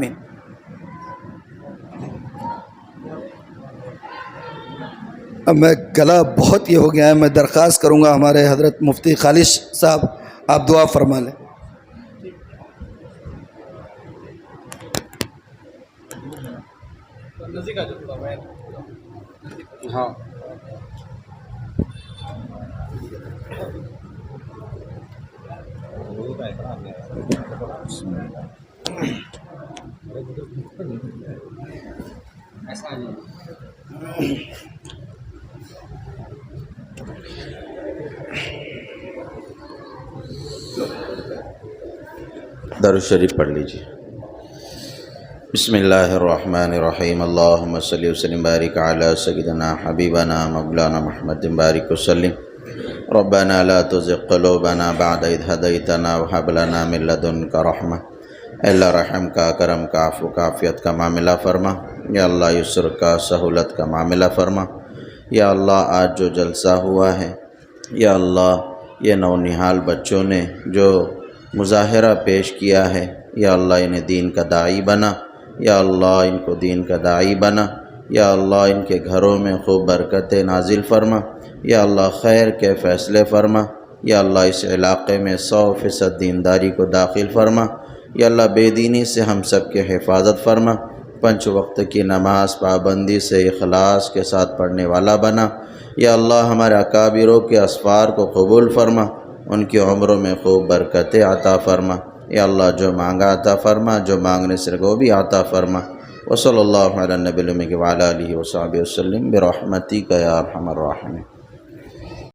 اب میں گلا بہت یہ ہو گیا ہے، میں درخواست کروں گا ہمارے حضرت مفتی خالص صاحب آپ دعا فرما لیں. ہاں درود شریف پڑھ لیجیے۔ بسم اللہ الرحمن الرحیم، اللہم صلی وسلم بارک علی سیدنا حبیبنا مولانا محمد بارک وسلم۔ ربنا لا تزغ قلوبنا بعد اذ ہدیتنا وہب لنا من لدنک رحمہ۔ اے اللہ رحم کا، کرم کا، عفو کا، عافیت کا معاملہ فرما۔ یا اللہ یسر کا، سہولت کا معاملہ فرما۔ یا اللہ آج جو جلسہ ہوا ہے، یا اللہ یہ نونہال بچوں نے جو مظاہرہ پیش کیا ہے، یا اللہ انہیں دین کا داعی بنا۔ یا اللہ ان کو دین کا داعی بنا۔ یا اللہ ان کے گھروں میں خوب برکتیں نازل فرما۔ یا اللہ خیر کے فیصلے فرما۔ یا اللہ اس علاقے میں 100% دینداری کو داخل فرما۔ یا اللہ بے دینی سے ہم سب کے حفاظت فرما۔ 5 وقت کی نماز پابندی سے اخلاص کے ساتھ پڑھنے والا بنا۔ یا اللہ ہمارے اکابروں کے اسفار کو قبول فرما، ان کی عمروں میں خوب برکتیں عطا فرما۔ یا اللہ جو مانگا عطا فرما، جو مانگنے سے وہ بھی عطا فرما۔ وصلی اللہ علی النبی الامی وعلی آلہ وصحبہ وسلم برحمتک یا ارحم الراحمین۔